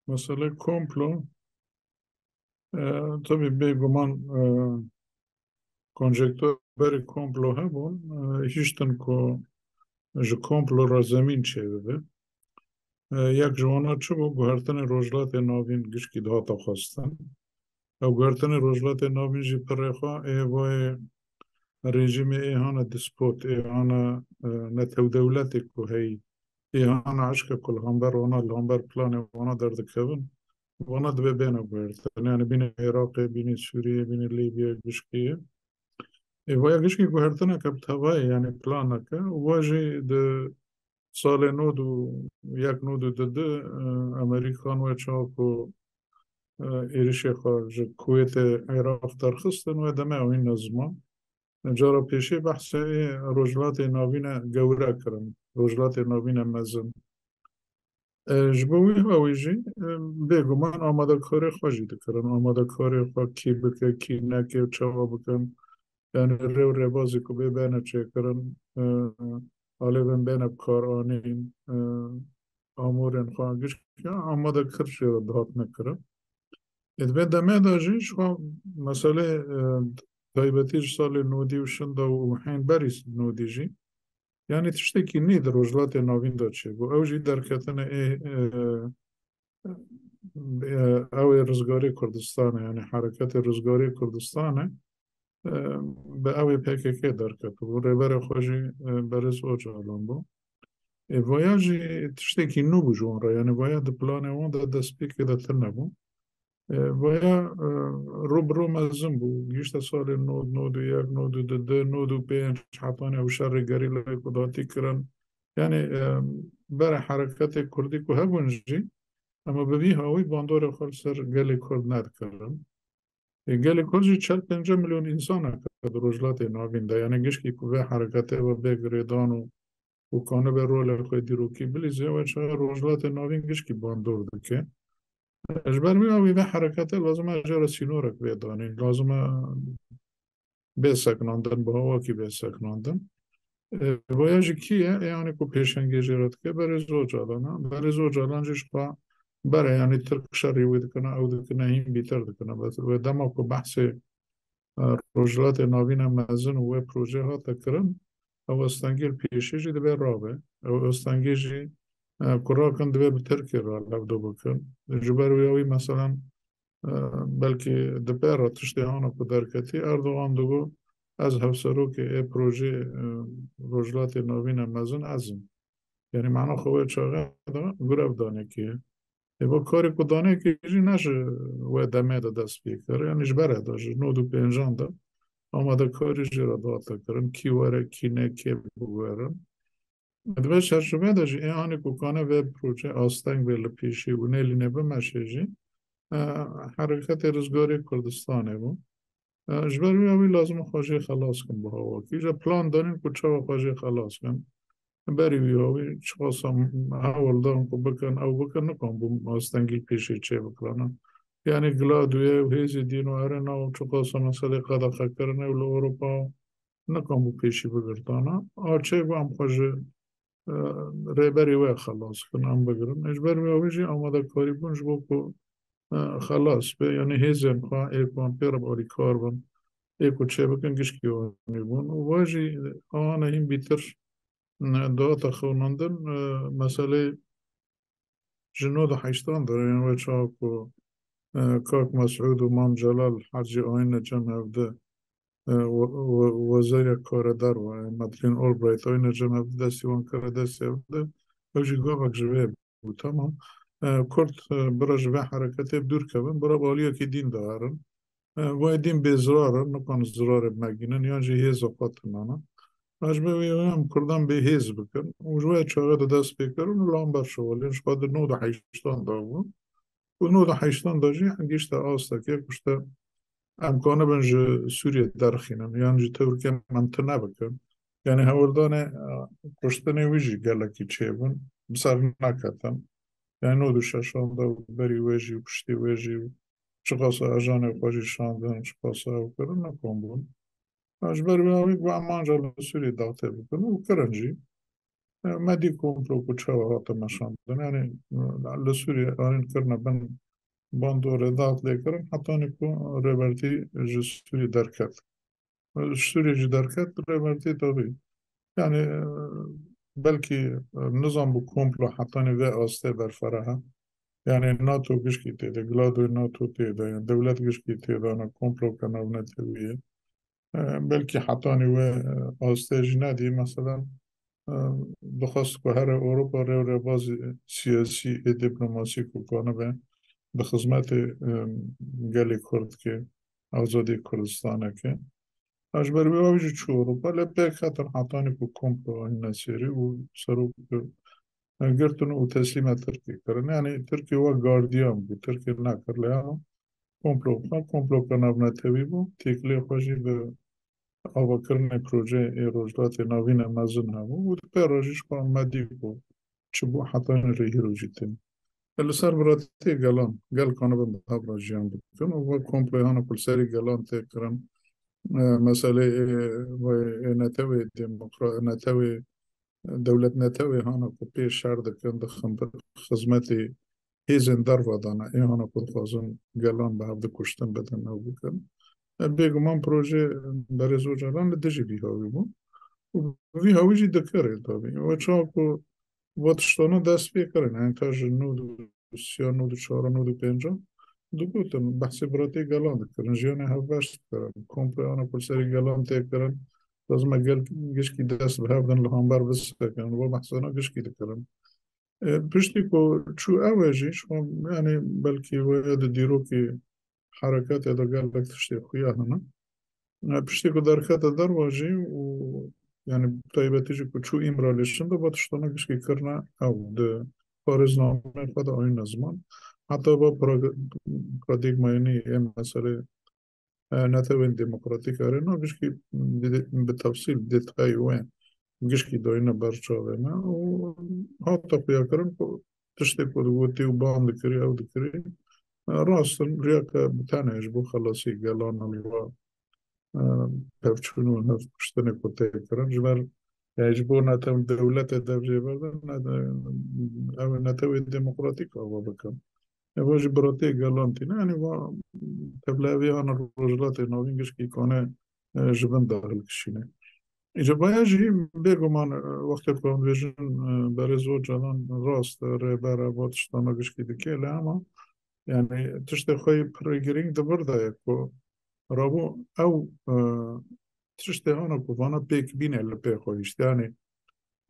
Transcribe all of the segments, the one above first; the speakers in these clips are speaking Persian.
مسئله کمپلو طبی بگمان کنجکتور بری کمپلو هبون هیچتن که جو کمپلو را زمین چه بده یک جوانا چه بو گوهرتن روجلات ناوین گشکی دهاتا خواستن او گوهرتن روجلات ناوین جی پرخوا وای رژیم ایهانا دسپوت ایهانا نتو دولتی که هی ایهانا عشق کل همبر وانا الهمبر پلان وانا درد کبن وانا دبه بينه وبين يعني بين العراق بين سوريا بين ليبيا قشقية ويا قشقي قهرتنا كبت هواي يعني بلانك واجي د سال نودو ياك نودو د أمريكان وشاكو إيرشي خارج كويت عراق ترخصتن ودما وين نظما جارا بيشي بحث رجلات ناوين جورا كرم رجلات ناوين مزن جبوی هاویجی بگو من آماده کاری خوشی دکرن آماده کاری خواه کی بکه کی نکه چاوا بکن یعنی رو بازی که ببینه چه کرن حالا بین بکار آنین آمورین خواه گیش که آماده کرشی رو دهات نکرن ادبه دمه داجیش خواه مسئله تایبتیج سال نودی و شنده و حین بریس نودی جی yani tiştekî nê di rojhilatê navîn de çêbû ew jî derketine ew ê Rizgarê Kurdistanê yani Hereketê Rizgarê Kurdistanê bi ew ê PKK derketibû rêberê xwe jî Berez Öcalan bû vaya jî tiştekî nû bû ji wan re yani vaya di planê wan de destpêkê de tir nebû vaya rûbirû mezin bû gîşta salê nod û yek nod û du nod û pênc hetanê ew şerê gerîlayê ku datî kirin yani bere Hereketê Kurdî ku hebûn jî ama bi vî hawî bandorê xwe li ser gelê Kurd nedikirin gelê Kurd jî çel pênce milyon însanek di rojhilatê navîn de yani gişkî ku vê Hereketê ve bê girêdan û kanibe rolê xwe dîrokî bilîze we çawa rojhilatê navîn gişkî bandor dike اجبر می آوی به حرکت لازم اجرا سینورک بیدانی لازم بسکناندن با هوا کی بسکناندن ویاجی کیه یعنی کو پیشنگی جرات که برای زوجالانه برای زوجالان جش با برای یعنی ترک شری وید کنه او دکنه این بیتر دکنه بس و دما کو بحث روجلات ناوین مزن و پروژه ها تکرن او استانگیر پیشی جی دبی رابه او استانگیر جی کراکن دبی به ترکی را لبدو بکن جبر ویاوی مثلا بلکه دپر تشتی هانا کو درکتی اردوغان دگو از هفسرو که ای پروژه روجلات ناوین مزن ازم یعنی معنا خواه چاقه دا گرب دانه که ای با کاری کو دانه که جی نشه و دمه دا دست بیکر یعنی جبره دا جی نودو پینجان دا آماده کاری جی را داتا کرن کی وره کی نه کی بگوارن دبه چرچوبه دا جی این کو کانه و پروژه آستنگ به لپیشی و نیلی نبه مشه جی حرکت رزگاری کردستانه بو جبروی اوی لازم خواجه خلاص کن با هوا کی جا پلان دارین که چه خواجه خلاص کن بری وی اوی چخواستم اول دارم که بکن او بکن نکن بو مستنگی پیشی چه بکنم یعنی گلادوی و هیزی دین و ارنا و چخواستم مسئله قدر کرنه و اروپا نکن بو پیشی بگردانا آچه بو هم خواجه ریبری وی خلاص کنم بگرم اجبروی اوی جی آماده کاری بونج بو که خلاص به یعنی هیزن خواه ایکوان پیرم آری کار بون ایکو چه بکن گشکی آنی بون و واجی آن این بیتر داتا خونندن مسئله جنود حیشتان داره یعنی و چاکو کاک مسعود و مام جلال حجی آین جمع افده وزیر کار در و مدلین اولبرایت آین جمع افده دستی وان کار دستی افده اوجی گاوک جوه بود تمام کرد برای جوه حرکتی بدور کبن برای بالیا که دین دارن و دین به زرارن نکن زرار بمگینن یا جی هیز قاتنانا مجموعه هم کردن به هیز بکن و جوه چاقه ده دست بکرن و لامبر شوالینش قادر نود حیشتان داون و نود حیشتان دا جی هنگیشت آستا که کشتا امکانه بنج سوریه درخینن یعنی جی ترکیه منطنه بکن یعنی هوردان کشتنه ویجی گلکی چه بون بسر نکتن یعنی نود ششان دا بری ویجی و پشتی ویجی چقاسا اجانه خوشی شاندن چقاسا او کرن نکن بون اجبر بیاوی و امان جال سوری داخته بکن و کرنجی ما دي كومبلو كتشاو هاتا مشان يعني لسوريا آرين كرنا بن باندو رضاعت لكرن حتى نكو ريبرتي جسوري دركت سوريا جي دركت ريبرتي طبيعي يعني بلكي النظام بكومبلو حتى نبقى أستي برفرها يعني الناتو قشكي تيدا قلادو الناتو تيدا يعني دولات قشكي تيدا أنا كومبلو كانوا بنتوية بلكي حتى نبقى أستي جنادي مثلا بخواست که هر أوروبا رو باز سیاسی و دیپلماسی کو کنه به خدمت گلی کرد که آزادی کردستانه که اجبر به وجه چه أوروبا لبه خاطر حتانی کو کمپو این نسیری و سرو گرتون و تسلیم ترکی کرن يعني ترکی و گاردیان بود ترکی نکر لیا کمپلو کنه بنتوی بود تیکلی خوشی به آواکرن پروژه روجلات نوین مزن هم و پروژش با مدی بود چه بو حتی این رهی رو جیتن السر براتی گلان گل کنه به مطاب راجیان بکن و کمپلی هانا کل سری گلان تکرن مسئله و نتوی نتوی دولت نتوی هانا که پیش شرد کن دخم خدمتی هیزن در ودانه این هانا کل خوازن گلان به هفته کشتن بدن نو بکن بێگومان پرۆژێ بەڕێزۆ جاران لە دژی بیهاوی بوو وی هاویژی دەکەڕێ تابی ئەوە چاکۆ بۆ تشتانە دەست پێکردن هەن تاژ سیان و چهاران و پێنجا دوگوتن بەحسی براتی گەلان دەکردن ژیانی هەڤبەش دەکردن کۆمپلیانە پرسەری گەلان تێکردن لازمە گەل گشکی دەست بهێبدن لە هەمبەر بستەکەن بۆ بەحسانە گشکی دەکردن پشتی کو چوو ئەوێژیش یعنی بەلکی وەیە دیرۆکی حركات هذا قال لك تشتي خويا هنا بشتي كدار كاتا دار واجي و يعني طيبة تيجي كتشو إمرا لشن ده باتشتانا كشكي كرنا أو ده بارزنامه خدا آين زمان حتى با براديغما يعني إيه مسألة نتوين ديمقراطيك أرينا كشكي بالتفصيل ديتاي وين كشكي دوينا برشاوينا و حتى فيها كرن تشتي كدوتي وبان دكري أو دكري راست رياك بتاعنا يجبو خلاصي قالنا الوا بفشونو هف كشتني كوتي كرن جبر يجبونا تم دولة دبجي بردن أو نتوي ديمقراطيك أو بكم يبغى جبراتي قالنتي يعني وا تبلاوي أنا الرجلات نوينجش كي كونه جبن داخل كشينه إجابة يجي بيجمان وقت كون فيجن بريزو جالان راست ربارة باتشتانا كشكي دكي لأما يعني تشتي خوي بريجرينج دبر دا يكو رابو أو تشتي أنا كوفانا بيك بين اللي بيك خويش يعني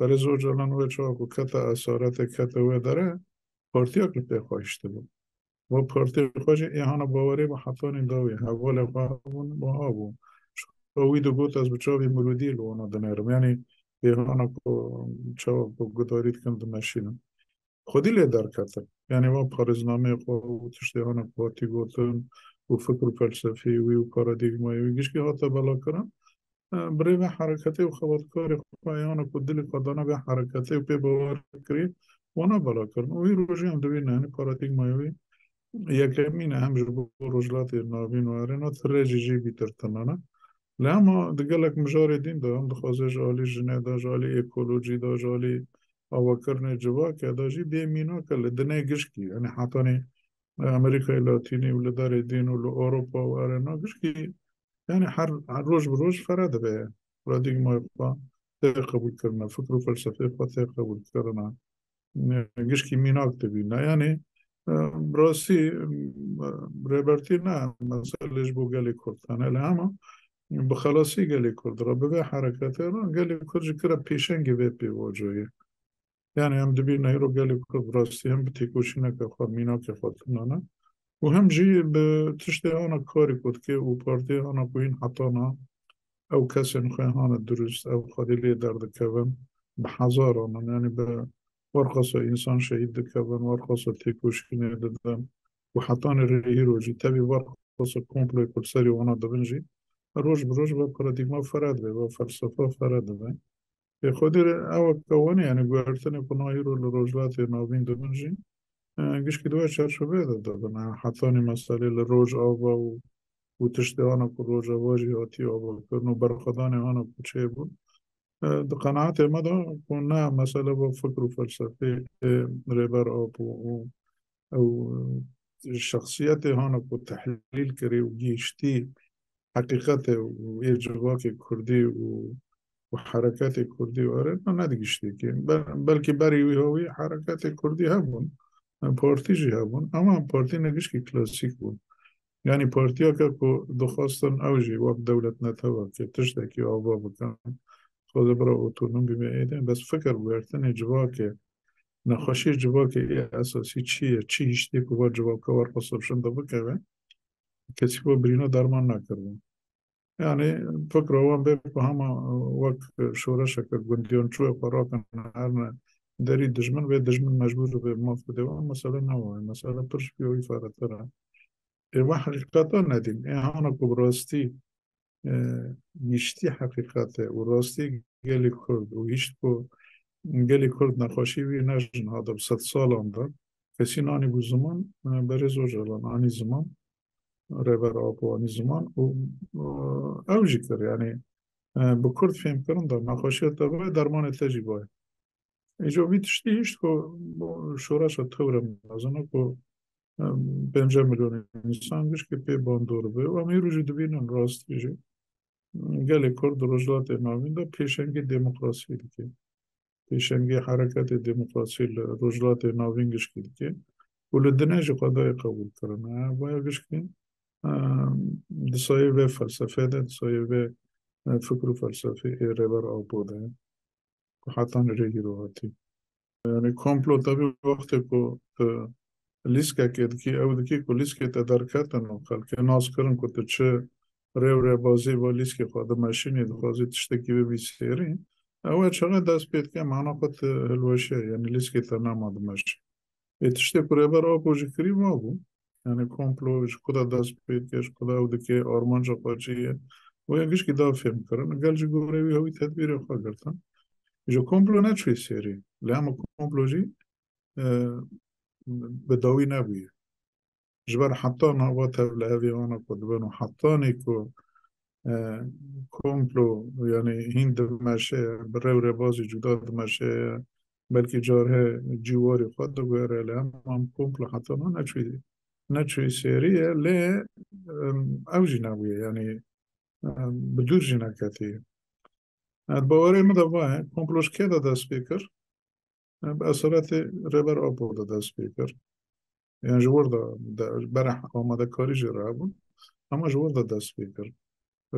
برزو جلان ويشو كو كتا أسارات كتا ويداره بارتياك اللي بيك خويش تبو و بارتياك خوش إيهانا باوري بحطاني داوي هاولا قابون وهابو شوي دو قوت از بچاوي مرودي لوانا دنيرم يعني إيهانا كو چاو كو قداريت كن دمشينم خودی لی در کتر یعنی ما پارزنامه خود تشتی هانا پارتی گوتن و فکر فلسفی و پارادیگمایی و گیش که هاتا بلا کرن برای به حرکتی و خباتکاری خواهیانا کدلی قدانا به حرکتی و پی باور کری وانا بلا کرن و این روژی هم دوی نه پارادیگمایی یکمینه هم جبو رجلات نابین و ارنا ترجی جی بیتر تنانا لما دقلك مجاري دين ده هم دخوازه جالي جنه ده جالي ايكولوجي ده جالي أواكرني جوا كده جي بيمينا كل دنيا جشكي يعني حتى أمريكا اللاتيني ولا دار الدين ولا أوروبا وأرنا جشكي يعني حر روج بروج فرد به رديق ما يبقى تقبل كرنا فكر فلسفي تقبل كرنا جشكي ميناك تبينا يعني براسي ريبرتي نعم مسألة جبو قالي كورتانا لأما بخلاصي قالي كورد ربما حركاتي قالي كورد جكرا بيشنجي بي وجهي يعني هم دبي نهيرو قالي كورد براسي هم بتيكوشينا كخواد مينا كخواد تنانا وهم جي بتشتي أنا كاري كود كي وبارتي أنا بوين حطانا أو كسي نخوي هانا درست أو خادي لي درد كفن بحذار أنا يعني ورقصة إنسان شهيد كفن ورقصة تيكوشينا ددن وحطاني ريهيرو جي تبي ورقصة كومبلي كل سري وانا دبنجي روش بروش با پرادیگما فراد به با فلسفه فراد به خود او کوانی یعنی گرفتن پناهی رو لروجلات نوین دونجی گیش که دوی چرشبه داده بنا حتی مسئله لروج آبا و تشتی آنا که روج آواجی آتی آبا کرن و برخدان آنا کچه بود قناعتي مدى كنا مسألة بفكر وفلسفي ريبر أو شخصيتي هنا تحليل كري وجيشتي حقيقته ويجواك كردي وحركات كردي وأرد ما ندقشتي بلكي بري هوي حركات كردي هبون بارتيجي هبون أما بارتي نقشكي كلاسيك بون يعني بارتيا كو دخواستن أوجي وقت دولة نتوى كي تشتكي أو بكان خود برا اوتونوم بما ایدن بس فکر بردن جواکه نخوشی جواکه ای اساسی چیه چی هشتی که با جواکه ور قصرشن دو بکوه کسی با برینا درمان نکردن يعني فكرة وان بيبقى هما وقت شورشة كجنديون شوية قراءة هرنا داري دجمن بيد دجمن مجبور بموافقة دوام مثلا هو مثلا برش بيوي فارترا واحد حقيقة ندين هانا كبراستي نشتی حقیقته و راستی گلی کرد و هیچ کو گلی کرد نخوشی وی نجن هذا بصد سالم ده کسی نانی بو زمان برای زوجلان آنی زمان ربر آبو آنی زمان و اوجی کر یعنی بکرد فهم کرن ده نخوشی تبای درمان تجی بای ایجا بی تشتی هیچ کو شورش تورم نزنه کو 5 میلیون انسان گوش که پی باندور به و امی روزی دبینن راستی گلی کرد رجلات ناوین ده پیشنگی دموکراسی دیگه پیشنگی حرکت دموکراسی رجلات ناوینگش که ولو دنیج قضای قبول کرنا باید گشکن دسایه و فلسفه ده دسایه و فکر و فلسفه ربر آب بوده که حتی نرگی رو هاتی یعنی کامپلو تبی وقتی که لیسکه که دکی او دکی که لیسکه تا درکتن و خل که ناس کرن که تو چه ره بازی با لیسکه خواهد ماشینی دخوازی تشتکی بی سیری او چقدر دست بید که معنا خود هلوشه یعنی لیسکه تا نماد ماشین تشتی که ره بر آبوجی کری ما بو یعنی کامپلو خدا دست بید که خدا او دکی آرمانجا پاچیه و یکیش که دا فهم کرن گل جی گوره وی هوی تدبیر خواه گرتن جو کامپلو نچوی سیری لهم کامپلو جی بداوی نبویه جبر حطانا واتر لهذه وانا قد بنو حطاني كو كومبلو يعني هين دمشق بريو ربازي جدا دمشق بلكي جاره جواري خود دو غير لهم هم كومبلو حطانا نچوي سيرية ل اوجي نبوية يعني بدور جنا كتير باوري مدى كومبلوش كده دا سبيكر بأسرات ريبر أبو دا سبيكر يعني جوار دا برح آمده کاری جرابون اما جوار دا سبيكر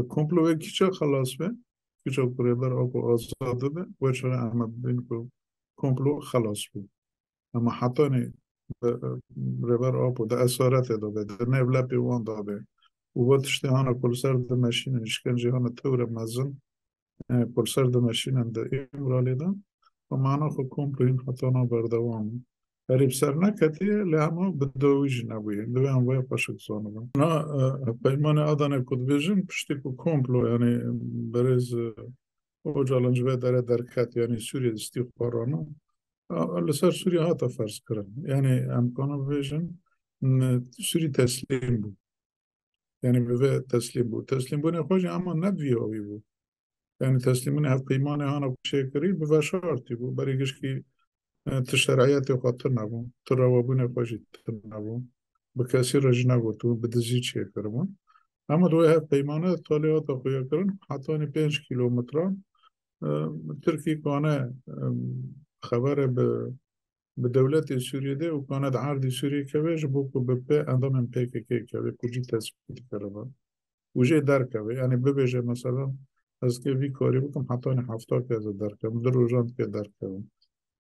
کمپلوی کیچا خلاص به کیچا پریبر آقا آزاده به و چرا احمد بین کو کمپلو خلاص بود اما حتی نی ربر آقا ده اسارت دا به ده نبلا پیوان دا به و وقتشتی هانا کل سر ده ماشین اشکنجی هانا تور مزن کل سر ده ماشین ده ایمرالی ده و معنا خو کمپلو این حتی نا بردوام قریب سر نکتی لحما بدویج نبویه دوی هم وای قاشق زانه بم نا پیمان آدانه کد بیجن پشتی کو کمپلو یعنی برز او جالنجوه داره درکت یعنی سوریه استیخبارانه لسر سوریه ها تا فرض کرن یعنی امکانو بیجن سوری تسلیم بود یعنی به تسلیم بود تسلیم بود نخواهی اما ندوی آوی بود یعنی تسلیم بود هف پیمان هانا بشه کری به وشارتی بود برای که تشريعات خاطر نبون تروابون خوشی نبون بکسی رج نگوتون بدزی چیه کرمون اما دوی هف پیمانه طالعات خویا کرن حتی 5 کیلومتر ترکی کانه خبر به دولت سوریه ده و کانه عرض سوریه که ویش بو که بپی اندام پیک که وی کجی تثبیت کرده وجه در که یعنی ببیجه مثلا از که وی کاری بکم حتی 70 که از در که در روزان که در که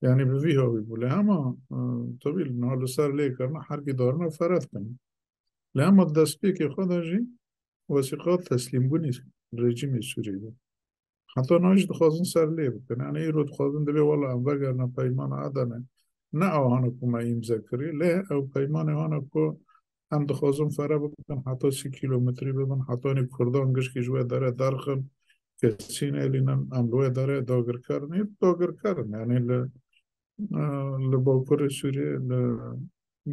يعني بفيها ويقول هما طويل نهار صار ليه كرنا حركي دارنا فرات كنا لما الدسبيك ياخدها جي وثيقات تسليم بني الرجيم السوري ده حتى ناش دخوازن صار ليه كان يعني يرو دخوازن دبي والله أم بقرنا بيمان عدنا نعو هانا كما يمذكري لا أو بيمان هانا كو هم دخوازن فرا بكن حتى 6 كيلومتري ببن حتى ني كردان قش كي جوا داره درخن كسين إلينا أملوه داره داگر كرني داگر كرن يعني لباکر سوریه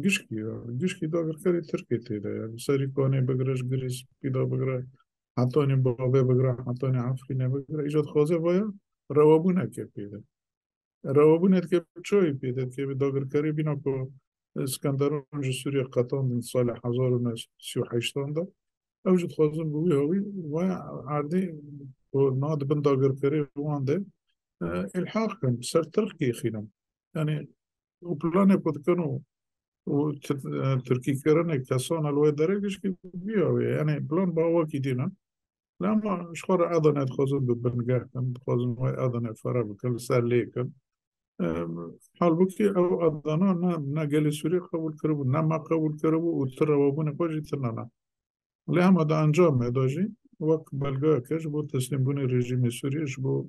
گشکی گشکی داگر کاری ترکی تیره یعنی سری کانی بگرش گریز پیدا بگره حتی نی بابه بگره حتی نی عفرینه بگره ایجاد خوازه باید روابونه که پیدا روابونه که چوی پیدا که داگر کاری بینا که اسکندران جو سوریه قطعا سال 1938 ده اوجد خوازن بوی هوی و عادی و ناد بن داگر کاری وانده الحاق كان بسر تركي خينام يعني وبلان بود كانوا وتركي كرنا كسان الوي درجش كي بيا يعني بلان باوا كي دينا لما شخور أذن خازن ببنجاه كان خازن واي أذن فرق بكل سر ليكن حال بكي أو أذنا نا جالي سوري قبول كربو نا ما قبول كربو وترى وابون كوجي تنانا لهم هذا أنجام هداجي وقت بلغا كش بو تسليم بني رجيم سوري بو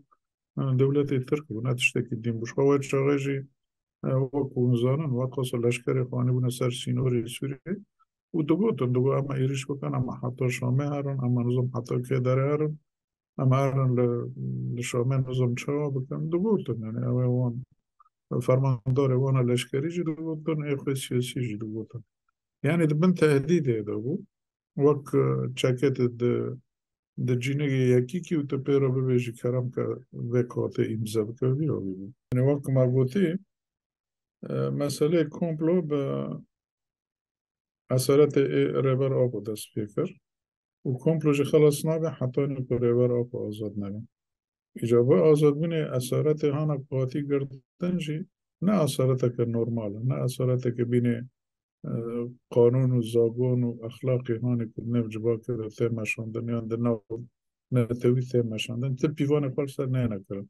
دولة ترك بنا تشتكي الدين بش خواهد شغاجي وكو نزانن وقاس الأشكال إخواني بنا سر سينوري سوري ودقو أما إيريش بكن أما حتى شامي هارن أما نظام حتى كيداري هارن أما هارن لشامي نظام شوا بكن دقوتن يعني أوان فرماندار وانا الأشكالي جي دقوتن إخوة سياسي جي دقوتن يعني دبن تهديد دقو وك تشاكت د جینگی یکی که تو پیرو ببیجی کرم که وکاته امضا بکردی و بیدی یعنی وقت مربوطی مسئله کمپلو به اثرات ریبر آب دست پیکر و کمپلو جی خلاص نبه حتی اینکه ریبر آب آزاد نبه اجابه آزاد بینه اثرات هانا قاطی گردن جی نه اثرات که نرماله نه اثرات که بینه قانون و زاگون و اخلاقی هانی که نفجبا که تیم شاندن یا در نو نتوی تیم شاندن تل پیوان خال سر نه نکرد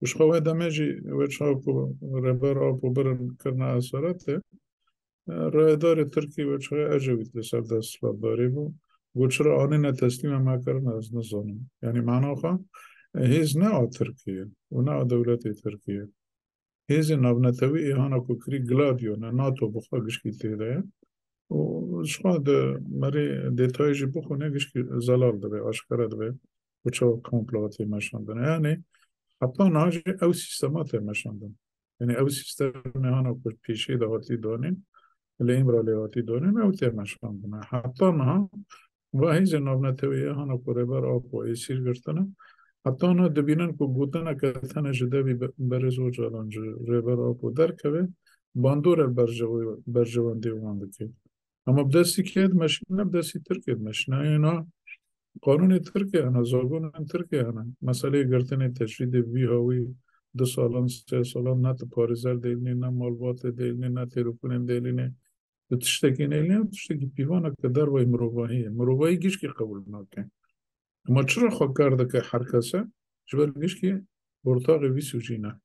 وش خواه دمیجی وچ ها کو ربر آب و برن کرنا اثرات رایدار ترکی وچ های اجوید لسر دست داری بو وچ را آنی نتسلیم ما کرن از نزانم یعنی معنا خواه هیز نه ترکیه و نه دولت ترکیه هیز نبنتوی ایهانا کو کری گلادیو نه ناتو بخوا گشکی تیده وشخوا ده مری دیتایجی بخونه گشکی زلال ده آشکاره ده وچو کامپلاتی مشاندن یعنی حتی ناجی او سیستمات مشاندن یعنی او سیستم هانا کو پیشی ده هاتی دانین لإمرالي هاتی دانین او تی مشاندن حتی نه و هیز نبنتوی ایهانا کو ریبر آب و ایسیر گرتنه حتی نه دبینن که گوتنه که تنه جده بی برزو جالانج ریبر آپو در که باندور برجواندی وانده که اما بدستی که ماشین نه بدستی ترکید ماشین اینا قانون ترکیه انا زاگون ترکیه انا مسئله گرتن تجرید وی هاوی 2 سالان 3 سالان نه پاریزر دیلنی نه مالبات دیلنی نه تلفن دیلنی تشتکی نیلنی تشتکی پیوانه که در وی مروباهی گیش که قبول نکن اما چرا خواه کرده که هر کسه جبرگیش که ارتاق ویسو جینه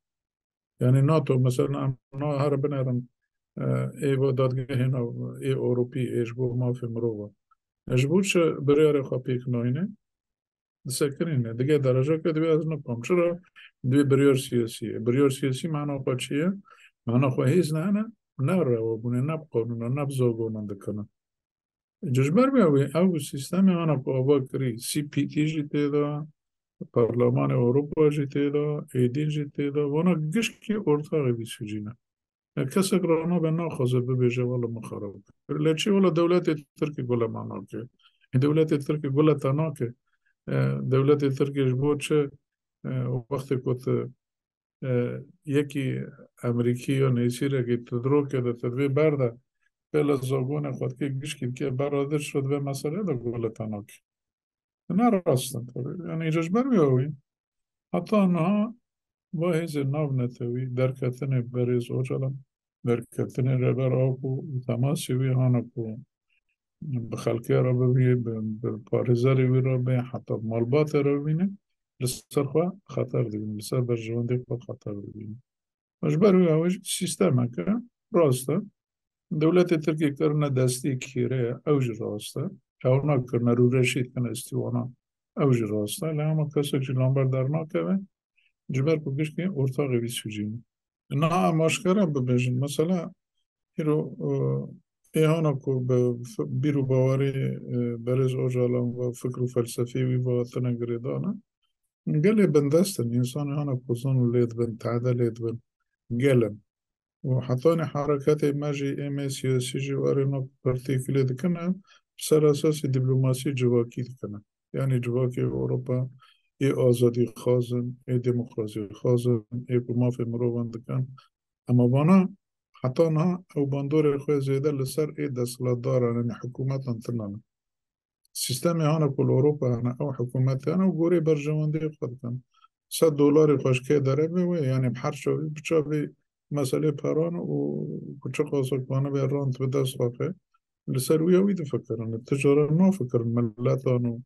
یعنی ناتو مثلا نا هر بنرن ای با دادگاه هنا ای اوروپی ایش بو مافی مروه ایش بو چه بریار خواه پیک ناینه دسکنینه دیگه درجه که دوی از نکم چرا دوی بریار سیاسی معنا خواه چیه؟ معنا خواه هیز نه رو بونه نه قانون نه بزاگونن دکنه جشبر بیاوی او سیستم آنا با آبا کری سی پی تی جی تیدا پارلمان اروپا جی تیدا ایدین جی تیدا وانا گشکی ارتاقی بیسو جینا کسی گرانا به ناخوازه ببیجه والا مخارب لچی والا دولت ترکی گوله مانا که دولت ترکی گوله تانا که دولت ترکی جبود چه وقتی کت یکی امریکی یا نیسی را که تدرو که ده تدوی برده بلا زاگون خود که گشکید که برادر شد به مسئله دا گولتاناک نه راستن یعنی ایجاش برمیاوی حتی آنها با هیز ناو نتوی درکتن بریز اوچالم درکتن ربر آکو تماسی وی هانکو بخلقی را ببینه به پارزاری وی را ببینه حتی مالبات را ببینه لسر خواه خطر دیبینه لسر برجوانده خواه خطر دیبینه اش برمیاوی سیستم که راسته دولت ترکیه کرنا دستی کیره اوج راسته اونا کرنا رو رشید کنه استیوانا اوج راسته لما کسی که لامبر در ناکوه جبر بگش که ارتاقی بی سوجین نه مشکره ببیجن مثلا ایرو ایهانا کو بیرو باوری برز اوجالان و فکر و فلسفی وی با تنگریدانا گلی بندستن انسان ایهانا کزان لید بند تعدل لید بند گلن وحتى حركات ماجي ام سياسي جوارنا بارتيكولي دكنا بسر اساس دبلوماسي جواكي دكنا يعني جواكي اوروبا ای آزادی خوازن ای دموکراسی خوازن ای که ما فی مروان دکن اما بانا حتی نه او باندور خواه زیده لسر ای دستلات دارن یعنی حکومت انتنان سیستمی هانا کل اروپا هانا او حکومت هانا و گوری برجوانده خود کن $100 خوش که داره بیوه یعنی بحر شوی بچا بی مسئله پران و کچه قاسق بانه بی رانت به دست خواه لسر ويا ويد فكرن التجارة ما فكرن ملاتانو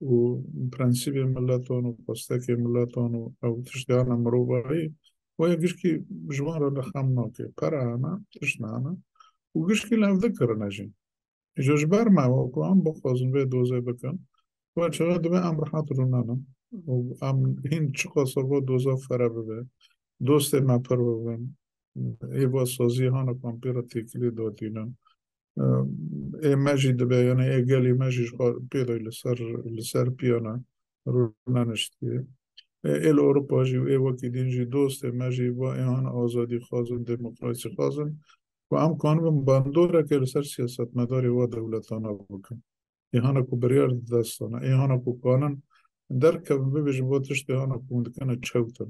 وبرنسيبي ملاتانو وقستاكي ملاتانو أو تشتغلنا مروباي ويا قشكي جوارا لخامناكي برانا تشنانا وقشكي لا ذكر نجي جوج برما وكو عم بخوزن بي دوزي بكن وشغل دبي أمر حاضرونانا وعم هين شقا صبو دوزا فرا ببي دوستي ما پر ببن إيوا سوزي هانا كامبيرا تيكلي دوتينا ماجد بيانا قال لي ماجي بيضي لسر بيانا رونا نشتي الأوروبا جي وكي دين جي دوست ماجي وإيهان آزادي خازن ديمقراطي خازن وعم كان من باندورة كالسر سياسات مداري ودولتانا بكن إيهانا كو بريار دستانا إيهانا كو قانن دركب ببج بوتشت إيهانا كو مدكنا تشوتن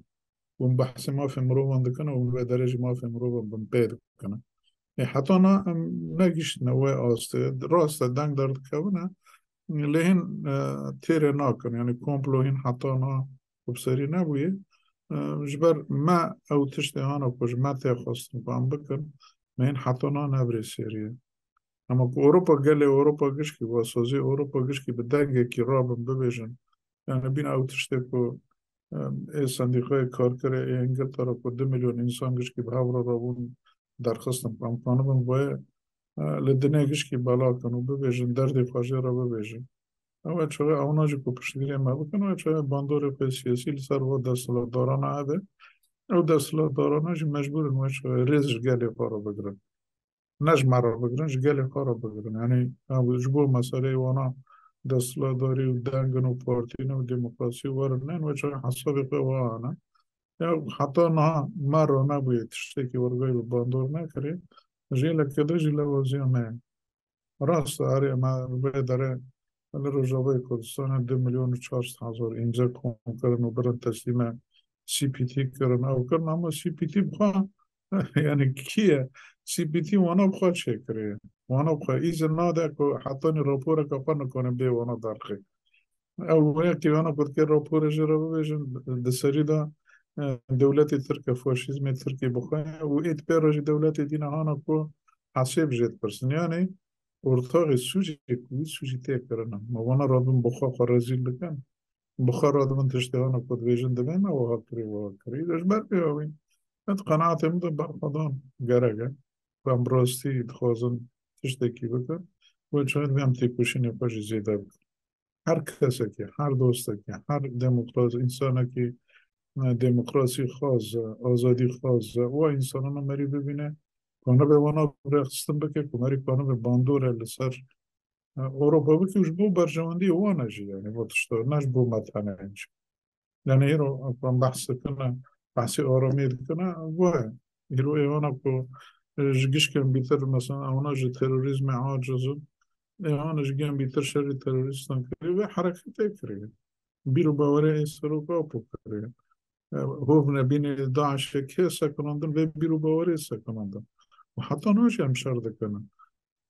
ومبحث ما في مروان دكنا ومبادرج ما في مروان بمبيد كنا حتی نه نگیش نوع آسته راست دنگ درد کونه لهن تیره ناکن یعنی کمپلو هن حتی نه بسری نبویه جبر ما او تشتی هانا کش ما تی خواستم بام بکن من حتی نه نبری سریه اما که اروپا گله اروپا گشکی واسازی اروپا گشکی به دنگه کی رابم ببیجن یعنی بین او تشتی که ای صندیقای کارکر ای انگلترا که 2 میلیون انسان گشکی به هفره رابون درخواستم بام کنم باید لدنیا گشکی بالا کنو ببیجن دردی خواجه را ببیجن اول چه اونا جو که پشتگیری ما بکنن و چه باندور په سیاسی لسر و دستلا دارانه هده او دستلا دارانه جو مجبورن و چه ریزش گلی خورا بگرن نج مرا بگرن جو گلی خورا بگرن یعنی او جبو مسئله وانا دستلا داری و دنگن و پارتین و دموکراسی ورنن و چه حسابی قوانا یا حتی نه مرا نبوید تشتکی ورگای باندور نکری جیلا کده جیلا وزیانه راست آره ما داره روزهای کردستان 2,400,000 امضا کردن و برن تسلیم سی پی تی کردن او کردن اما سی پی تی بخواه یعنی کیه سی پی تی وانا بخواه چه کره وانا بخواه ایزن ناده که حتی نی راپور که پا نکنه بی وانا درخه او یکی وانا کد که راپور جرا ببیجن دسری دا دولت ترک فاشیزم ترکی بخواه و ایت پیراج دولت دینا هانا که حسیب جد پرسن یعنی ارتاق سوژه کوی سوژه تکرانم موانا رادم بخوا خرازیل بکن بخوا رادم تشتهانا کد ویژن دبیم او ها کری داشت بر بیاوین ات قناعت امده بر خدان گرگه و امراستی دخوازن تشتکی بکن و چاید بیم تیکوشین پاش زیده بکن هر کسی که هر دوسته که هر دموکراسی انسانه که دموکراسی خواست آزادی خواست و انسانان مری ببینه کنه به وانا رخصتن بکه کمری کنه به باندور لسر اروپا بکی وش بو برجواندی وانا جی یعنی باتشتو نش بو متنه انج یعنی ایرو اپرام بحث کنه بحثی آرامی کنه واه ایرو ایوانا کو جگش کن بیتر مثلا اونا جی تروریزم عاجزو ایوانا جگن بیتر شری تروریستان کری و حرکت کری بیرو باوره ایسرو کاپو کری هوف نبین داعش که سکنندن و بیرو باوره سکنندن وحتى ناجي هم شرد کنن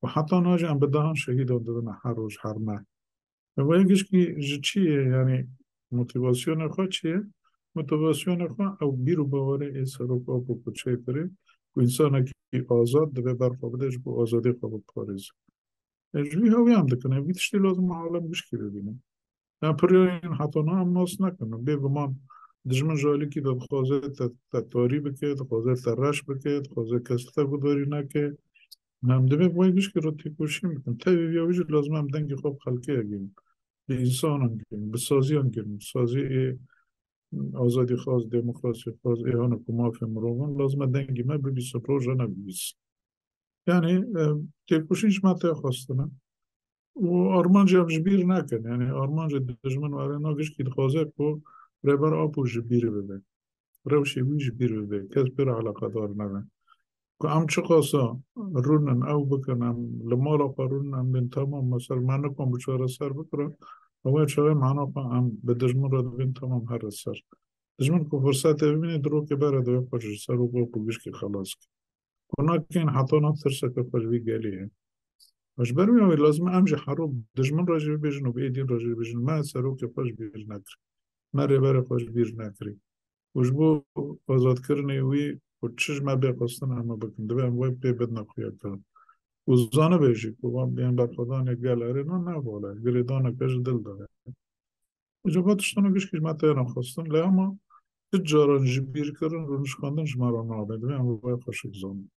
وحتى ناجي هم بدهان شهید دادن هر روز هر ماه و یکیش که چیه یعنی موتیواسیون خواه چیه موتیواسیون خواه او بیرو باوره ای سروک آبو کچه کره و انسان که آزاد دبه برخوابدش بو آزادی خواب پاریز جوی هاوی هم دکنه ویتشتی لازم عالم گشکی ببینه پریان حتی نه هم ناس نکنه بی گمان دجمن جالی که داد خوازه تاری بکه خوازه ترش بکه خوازه کسته بوداری نکه هم دمه باید گوش که رو تیکوشی میکن تایی بیاویج لازم هم دنگی خواب خلقی اگیم به انسان هم گیم به سازی هم گیم سازی آزادی خواست دموکراسی خواست ایهان که مافی مروان لازم دنگی ما ببیس پروژه نبیس یعنی تیکوشیش ما تا خواستنه و آرمانجا هم جبیر نکن یعنی آرمانجا دجمن و ارنا گوش که خوازه که ربر آبو جبیر بده روشی وی جبیر بده کس بیر علاقه دار نبه که ام چه قاسا رونن او بکنم لمالا قارونن من تمام مثلا من نکن بچاره سر بکرم هو شوی معنا هم به دجمن را بین تمام هر سر دجمن کو فرصت ببینی درو که بره دوی خوش سر و کو بیش که خلاص کنا کن حتی نترسه که خوش بی گلیه مش برمی اوی لازم امجی حروب دجمن راجع بیجن و بیدین راجع بیجن ما سرو که خوش بیر نکر مره بره خوش بیر نکری وش بو آزاد کرنی وی و چش ما بیقستن همه بکن دوی هم وی بی بد نخویا کرن و زانه بیجی که وام بیان بر خدا نگل اره نه بالا گریدانه کش دل داره جواباتشون گوش که ما تیرم خواستن لی اما هیچ جاران جبیر کردن رونش خواندن شما را نابد و هم باید خوشک زن